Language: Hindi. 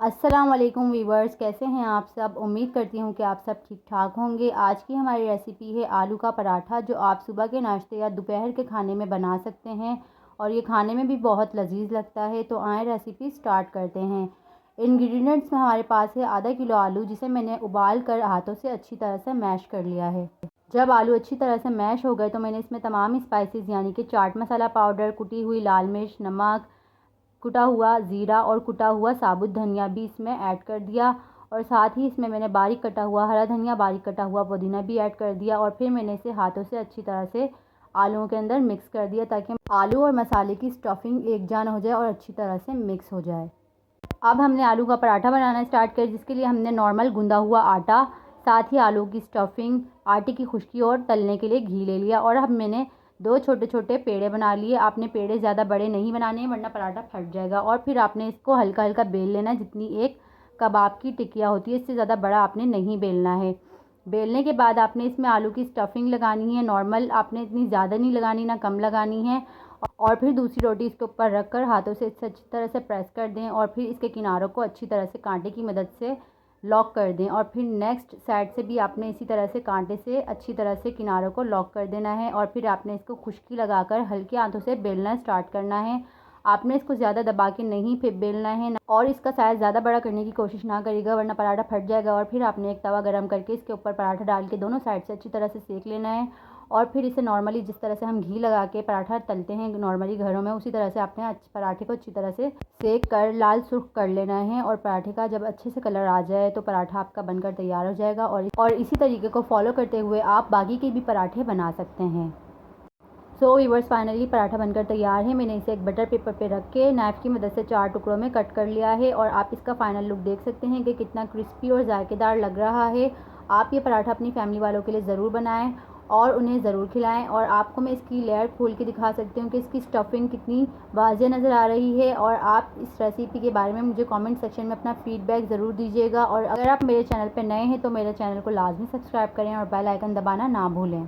अस्सलाम वालेकुम वीवर्स, कैसे हैं आप सब। उम्मीद करती हूँ कि आप सब ठीक ठाक होंगे। आज की हमारी रेसिपी है आलू का पराठा, जो आप सुबह के नाश्ते या दोपहर के खाने में बना सकते हैं और ये खाने में भी बहुत लजीज लगता है। तो आए रेसिपी स्टार्ट करते हैं। इंग्रेडिएंट्स में हमारे पास है आधा किलो आलू, जिसे मैंने उबाल कर हाथों से अच्छी तरह से मैश कर लिया है। जब आलू अच्छी तरह से मैश हो गए तो मैंने इसमें तमाम स्पाइसेस यानी कि चाट मसाला पाउडर, कुटी हुई लाल मिर्च, नमक, कुटा हुआ ज़ीरा और कुटा हुआ साबुत धनिया भी इसमें ऐड कर दिया। और साथ ही इसमें मैंने बारीक कटा हुआ हरा धनिया, बारीक कटा हुआ पुदीना भी ऐड कर दिया। और फिर मैंने इसे हाथों से अच्छी तरह से आलूओं के अंदर मिक्स कर दिया, ताकि आलू और मसाले की स्टफिंग एक जान हो जाए और अच्छी तरह से मिक्स हो जाए। अब हमने आलू का पराठा बनाना स्टार्ट किया, जिसके लिए हमने नॉर्मल गूंदा हुआ आटा, साथ ही आलू की स्टफिंग, आटे की खुश्की और तलने के लिए घी ले लिया। और अब मैंने दो छोटे छोटे पेड़े बना लिए। आपने पेड़े ज़्यादा बड़े नहीं बनाने हैं, वरना पराठा फट जाएगा। और फिर आपने इसको हल्का हल्का बेल लेना है, जितनी एक कबाब की टिकिया होती है, इससे ज़्यादा बड़ा आपने नहीं बेलना है। बेलने के बाद आपने इसमें आलू की स्टफिंग लगानी है नॉर्मल, आपने इतनी ज़्यादा नहीं लगानी ना कम लगानी है। और फिर दूसरी रोटी इसके ऊपर रख कर हाथों से इसे अच्छी तरह से प्रेस कर दें और फिर इसके किनारों को अच्छी तरह से कांटे की मदद से लॉक कर दें। और फिर नेक्स्ट साइड से भी आपने इसी तरह से कांटे से अच्छी तरह से किनारों को लॉक कर देना है। और फिर आपने इसको खुश्की लगाकर हल्के हाथों से बेलना स्टार्ट करना है। आपने इसको ज़्यादा दबा के नहीं फिर बेलना है, और इसका साइज़ ज़्यादा बड़ा करने की कोशिश ना करिएगा, वरना पराठा फट जाएगा। और फिर आपने एक तवा गरम करके इसके ऊपर पराठा डाल के दोनों साइड से अच्छी तरह से सेक लेना है। और फिर इसे नॉर्मली जिस तरह से हम घी लगा के पराठा तलते हैं नॉर्मली घरों में, उसी तरह से आपने पराठे को अच्छी तरह से सेक कर लाल सुर्ख कर लेना है। और पराठे का जब अच्छे से कलर आ जाए तो पराठा आपका बनकर तैयार हो जाएगा। और इसी तरीके को फॉलो करते हुए आप बाकी के भी पराठे बना सकते हैं। सो वीवर्स, फाइनली पराठा बनकर तैयार है। मैंने इसे एक बटर पेपर पे रख के नाइफ़ की मदद से 4 टुकड़ों में कट कर लिया है। और आप इसका फाइनल लुक देख सकते हैं कि कितना क्रिस्पी और जायकेदार लग रहा है। आप ये पराठा अपनी फैमिली वालों के लिए ज़रूर बनाएं और उन्हें ज़रूर खिलाएं। और आपको मैं इसकी लेयर खोल के दिखा सकती हूँ कि इसकी स्टफिंग कितनी वाज़ेह नज़र आ रही है। और आप इस रेसिपी के बारे में मुझे कमेंट सेक्शन में अपना फीडबैक ज़रूर दीजिएगा। और अगर आप मेरे चैनल पर नए हैं तो मेरे चैनल को लाजमी सब्सक्राइब करें और बेल आइकन दबाना ना भूलें।